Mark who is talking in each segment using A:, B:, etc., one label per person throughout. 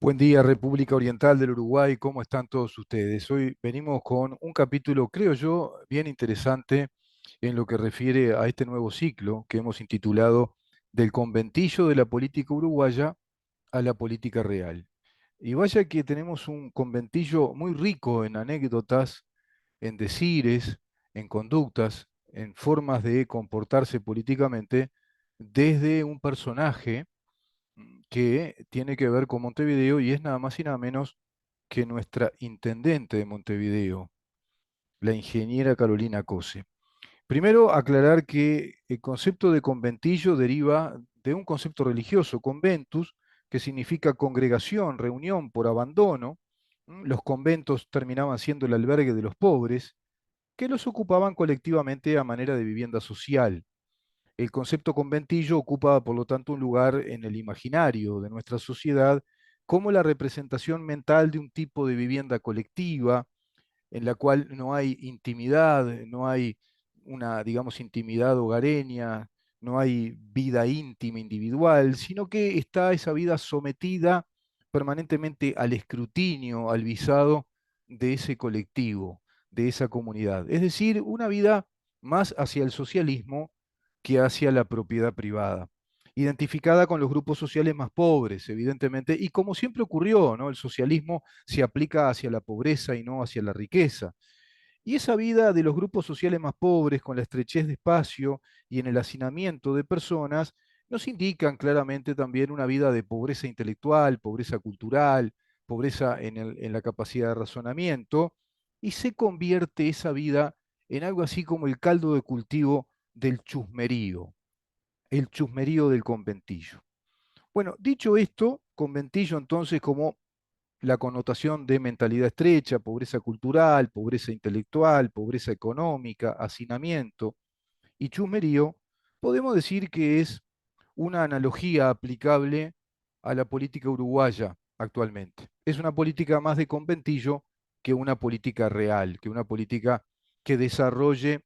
A: Buen día, República Oriental del Uruguay, ¿cómo están todos ustedes? Hoy venimos con un capítulo, creo yo, bien interesante en lo que refiere a este nuevo ciclo que hemos intitulado Del conventillo de la política uruguaya a la política real. Y vaya que tenemos un conventillo muy rico en anécdotas, en decires, en conductas, en formas de comportarse políticamente desde un personaje que tiene que ver con Montevideo y es nada más y nada menos que nuestra intendente de Montevideo, la ingeniera Carolina Cose. Primero, aclarar que el concepto de conventillo deriva de un concepto religioso, conventus, que significa congregación, reunión por abandono. Los conventos terminaban siendo el albergue de los pobres, que los ocupaban colectivamente a manera de vivienda social. El concepto conventillo ocupa, por lo tanto, un lugar en el imaginario de nuestra sociedad como la representación mental de un tipo de vivienda colectiva en la cual no hay intimidad, no hay una, digamos, intimidad hogareña, no hay vida íntima individual, sino que está esa vida sometida permanentemente al escrutinio, al visado de ese colectivo, de esa comunidad. Es decir, una vida más hacia el socialismo que hacia la propiedad privada, identificada con los grupos sociales más pobres, evidentemente, y como siempre ocurrió, ¿no? El socialismo se aplica hacia la pobreza y no hacia la riqueza. Y esa vida de los grupos sociales más pobres, con la estrechez de espacio y en el hacinamiento de personas, nos indican claramente también una vida de pobreza intelectual, pobreza cultural, pobreza en la capacidad de razonamiento, y se convierte esa vida en algo así como el caldo de cultivo del chusmerío, el chusmerío del conventillo. Bueno, dicho esto, conventillo entonces como la connotación de mentalidad estrecha, pobreza cultural, pobreza intelectual, pobreza económica, hacinamiento y chusmerío, podemos decir que es una analogía aplicable a la política uruguaya actualmente. Es una política más de conventillo que una política real, que una política que desarrolle,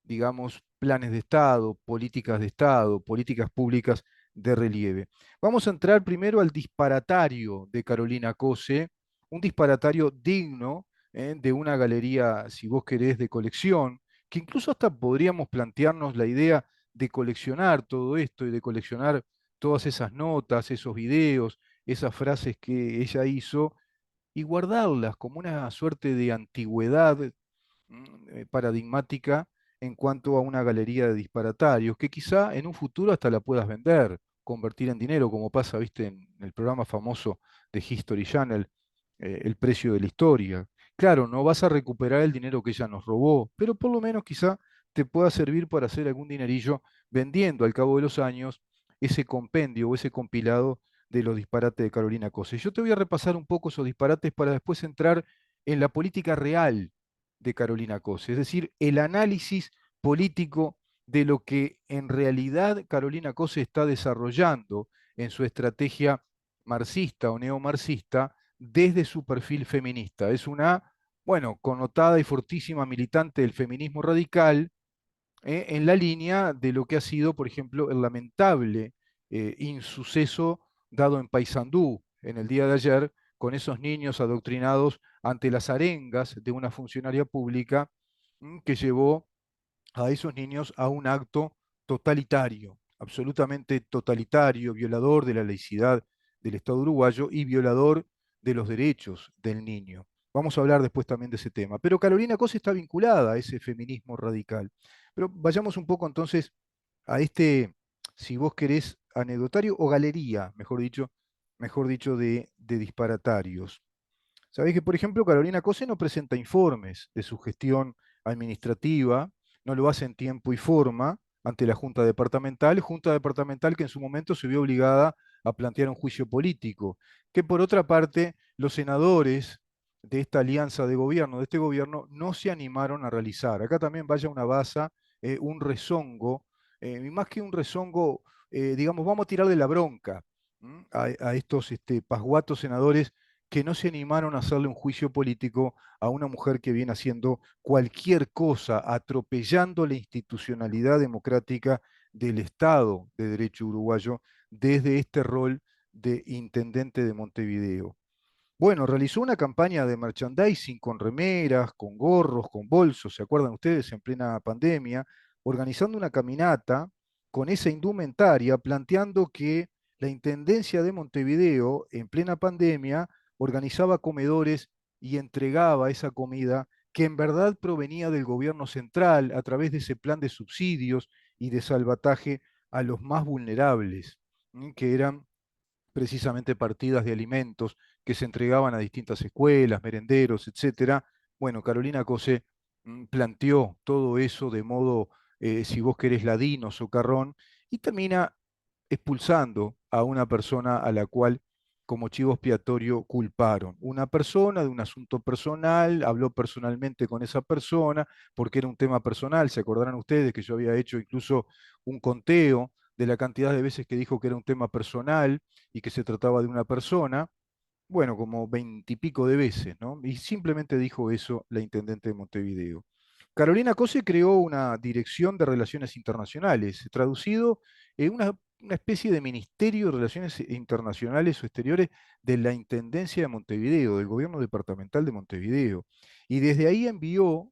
A: digamos, planes de Estado, políticas públicas de relieve. Vamos a entrar primero al disparatario de Carolina Cose, un disparatario digno de una galería, si vos querés, de colección, que incluso hasta podríamos plantearnos la idea de coleccionar todo esto y de coleccionar todas esas notas, esos videos, esas frases que ella hizo y guardarlas como una suerte de antigüedad paradigmática en cuanto a una galería de disparatarios, que quizá en un futuro hasta la puedas vender, convertir en dinero, como pasa, viste, en el programa famoso de History Channel, El precio de la historia. Claro, no vas a recuperar el dinero que ella nos robó, pero por lo menos quizá te pueda servir para hacer algún dinerillo vendiendo al cabo de los años ese compendio o ese compilado de los disparates de Carolina Cose. Yo te voy a repasar un poco esos disparates para después entrar en la política real de Carolina Cose, es decir, el análisis político de lo que en realidad Carolina Cose está desarrollando en su estrategia marxista o neomarxista desde su perfil feminista. Es una, bueno, connotada y fortísima militante del feminismo radical, en la línea de lo que ha sido, por ejemplo, el lamentable insuceso dado en Paysandú en el día de ayer, con esos niños adoctrinados ante las arengas de una funcionaria pública que llevó a esos niños a un acto totalitario, absolutamente totalitario, violador de la laicidad del Estado uruguayo y violador de los derechos del niño. Vamos a hablar después también de ese tema. Pero Carolina Cosa está vinculada a ese feminismo radical. Pero vayamos un poco entonces a este, si vos querés, anecdotario o galería, mejor dicho de disparatarios. Sabés que, por ejemplo, Carolina Cose no presenta informes de su gestión administrativa, no lo hace en tiempo y forma ante la Junta Departamental que en su momento se vio obligada a plantear un juicio político, que por otra parte los senadores de esta alianza de gobierno, de este gobierno, no se animaron a realizar. Acá también vaya una baza, un rezongo, y más que un rezongo, digamos, vamos a tirarle la bronca a estos pasguatos senadores que no se animaron a hacerle un juicio político a una mujer que viene haciendo cualquier cosa, atropellando la institucionalidad democrática del Estado de Derecho uruguayo desde este rol de intendente de Montevideo. Bueno, realizó una campaña de merchandising con remeras, con gorros, con bolsos, ¿se acuerdan ustedes? En plena pandemia, organizando una caminata con esa indumentaria, planteando que la Intendencia de Montevideo, en plena pandemia, organizaba comedores y entregaba esa comida que en verdad provenía del gobierno central a través de ese plan de subsidios y de salvataje a los más vulnerables, que eran precisamente partidas de alimentos que se entregaban a distintas escuelas, merenderos, etcétera. Bueno, Carolina Cose planteó todo eso de modo, si vos querés, ladino, socarrón, y termina expulsando a una persona a la cual como chivo expiatorio culparon. Una persona de un asunto personal, habló personalmente con esa persona, porque era un tema personal, se acordarán ustedes que yo había hecho incluso un conteo de la cantidad de veces que dijo que era un tema personal y que se trataba de una persona, bueno, como veintipico de veces, ¿no? Y simplemente dijo eso la intendente de Montevideo. Carolina Cose creó una dirección de relaciones internacionales, traducido en una especie de ministerio de relaciones internacionales o exteriores de la Intendencia de Montevideo, del gobierno departamental de Montevideo. Y desde ahí envió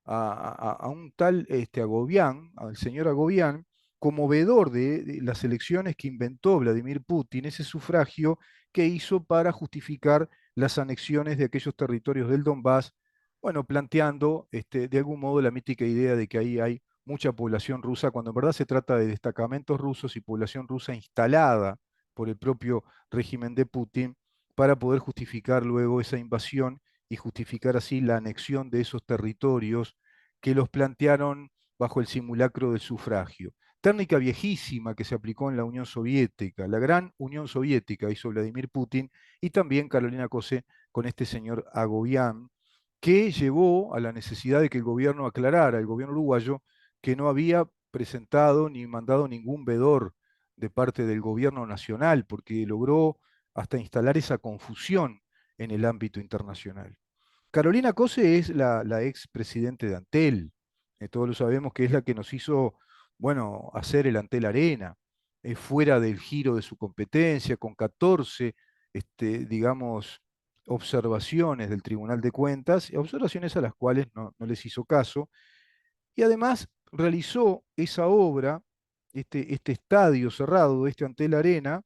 A: a un tal Agobián, al señor Agobián, como vedor de las elecciones que inventó Vladimir Putin, ese sufragio que hizo para justificar las anexiones de aquellos territorios del Donbass, bueno, planteando de algún modo la mítica idea de que ahí hay mucha población rusa, cuando en verdad se trata de destacamentos rusos y población rusa instalada por el propio régimen de Putin para poder justificar luego esa invasión y justificar así la anexión de esos territorios que los plantearon bajo el simulacro del sufragio. Técnica viejísima que se aplicó en la Unión Soviética, la gran Unión Soviética hizo Vladimir Putin y también Carolina Cose con este señor Agobián, que llevó a la necesidad de que el gobierno aclarara, el gobierno uruguayo, que no había presentado ni mandado ningún vedor de parte del gobierno nacional, porque logró hasta instalar esa confusión en el ámbito internacional. Carolina Cose es la ex presidente de Antel. Todos lo sabemos que es la que nos hizo, bueno, hacer el Antel Arena, fuera del giro de su competencia, con 14, digamos, observaciones del Tribunal de Cuentas, observaciones a las cuales no les hizo caso, y además realizó esa obra, este estadio cerrado, este Antel Arena,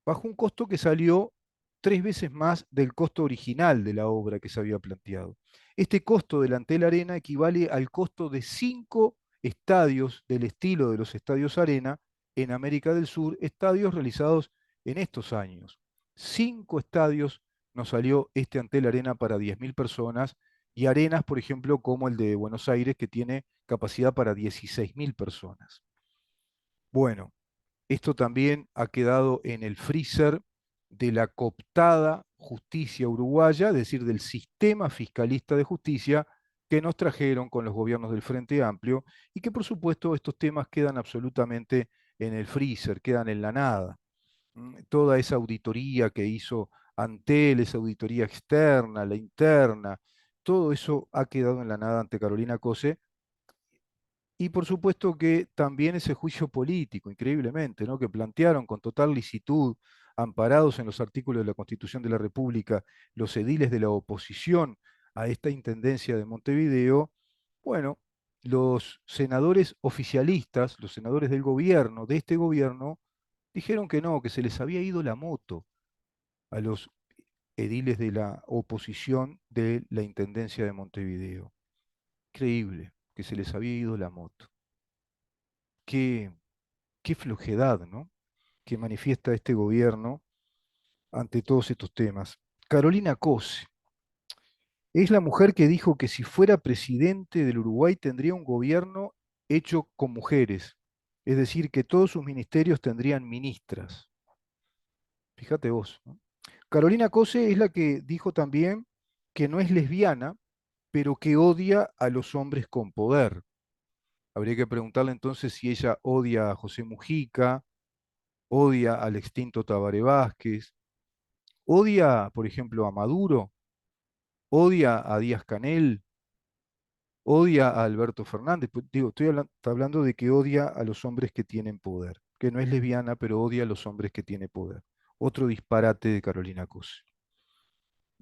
A: bajo un costo que salió 3 veces más del costo original de la obra que se había planteado. Este costo del Antel Arena equivale al costo de 5 estadios del estilo de los estadios Arena en América del Sur, estadios realizados en estos años. 5 estadios nos salió este Antel Arena para 10.000 personas y arenas, por ejemplo, como el de Buenos Aires, que tiene capacidad para 16.000 personas. Bueno, esto también ha quedado en el freezer de la cooptada justicia uruguaya, es decir, del sistema fiscalista de justicia que nos trajeron con los gobiernos del Frente Amplio y que por supuesto estos temas quedan absolutamente en el freezer, quedan en la nada. Toda esa auditoría que hizo Antel, esa auditoría externa, la interna, todo eso ha quedado en la nada ante Carolina Cose y por supuesto que también ese juicio político, increíblemente, ¿no? Que plantearon con total licitud, amparados en los artículos de la Constitución de la República, los ediles de la oposición a esta intendencia de Montevideo, bueno, los senadores oficialistas, los senadores del gobierno, de este gobierno, dijeron que no, que se les había ido la moto a los ediles de la oposición de la intendencia de Montevideo. Increíble, que se les había ido la moto. Qué, qué flojedad, ¿no? Que manifiesta este gobierno ante todos estos temas. Carolina Cose es la mujer que dijo que si fuera presidente del Uruguay tendría un gobierno hecho con mujeres, es decir, que todos sus ministerios tendrían ministras. Fíjate vos, ¿no? Carolina Cose es la que dijo también que no es lesbiana, pero que odia a los hombres con poder. Habría que preguntarle entonces si ella odia a José Mujica, odia al extinto Tabaré Vázquez, odia, por ejemplo, a Maduro, odia a Díaz Canel, odia a Alberto Fernández. Pues, digo, está hablando de que odia a los hombres que tienen poder, que no es lesbiana, pero odia a los hombres que tienen poder. Otro disparate de Carolina Cose.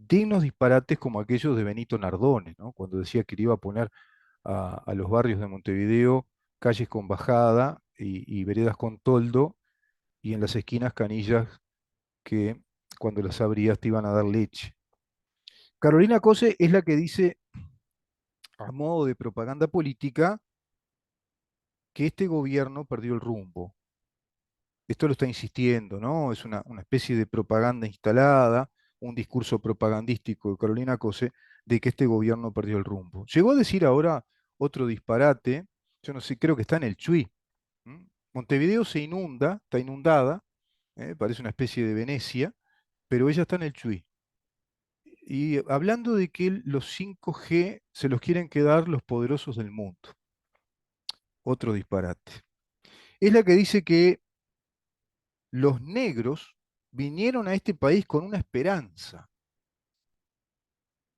A: dignos disparates como aquellos de Benito Nardone, ¿no? Cuando decía que le iba a poner a los barrios de Montevideo calles con bajada y veredas con toldo, y en las esquinas canillas que cuando las abrías te iban a dar leche. Carolina Cose es la que dice, a modo de propaganda política, que este gobierno perdió el rumbo. Esto lo está insistiendo, ¿no? Es una especie de propaganda instalada, un discurso propagandístico de Carolina Cose de que este gobierno perdió el rumbo. Llegó a decir ahora otro disparate, yo no sé, creo que está en el Chuy. ¿M? Montevideo se inunda, está inundada, parece una especie de Venecia, pero ella está en el Chuy. Y hablando de que los 5G se los quieren quedar los poderosos del mundo. Otro disparate. Es la que dice que los negros vinieron a este país con una esperanza,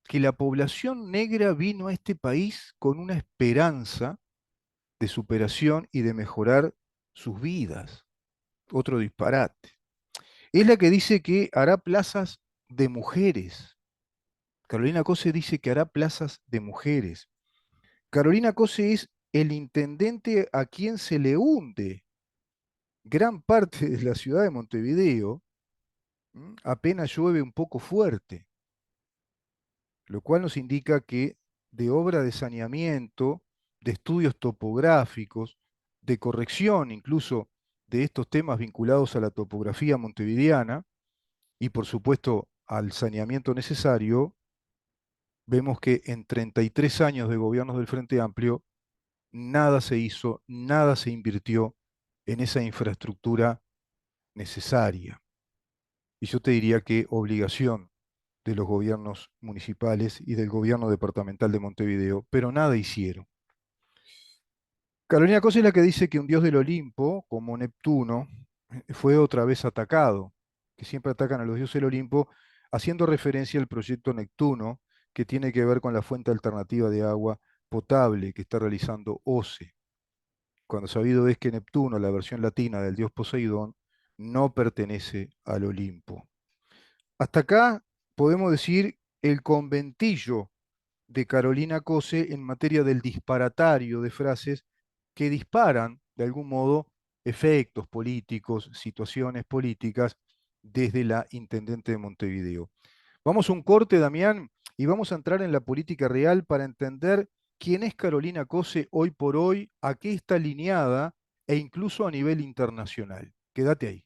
A: que la población negra vino a este país con una esperanza de superación y de mejorar sus vidas. Otro disparate. Es la que dice que hará plazas de mujeres. Carolina Cose dice que hará plazas de mujeres. Carolina Cose es el intendente a quien se le hunde gran parte de la ciudad de Montevideo, apenas llueve un poco fuerte, lo cual nos indica que de obra de saneamiento, de estudios topográficos, de corrección incluso de estos temas vinculados a la topografía montevideana y por supuesto al saneamiento necesario, vemos que en 33 años de gobiernos del Frente Amplio, nada se hizo, nada se invirtió en esa infraestructura necesaria. Y yo te diría que obligación de los gobiernos municipales y del gobierno departamental de Montevideo, pero nada hicieron. Carolina Cosa es la que dice que un dios del Olimpo, como Neptuno, fue otra vez atacado, que siempre atacan a los dioses del Olimpo, haciendo referencia al proyecto Neptuno, que tiene que ver con la fuente alternativa de agua potable que está realizando OCE, cuando sabido es que Neptuno, la versión latina del dios Poseidón, no pertenece al Olimpo. Hasta acá podemos decir el conventillo de Carolina Cose en materia del disparatario de frases que disparan, de algún modo, efectos políticos, situaciones políticas desde la Intendente de Montevideo. Vamos a un corte, Damián, y vamos a entrar en la política real para entender quién es Carolina Cose hoy por hoy, a qué está alineada e incluso a nivel internacional. Quédate ahí.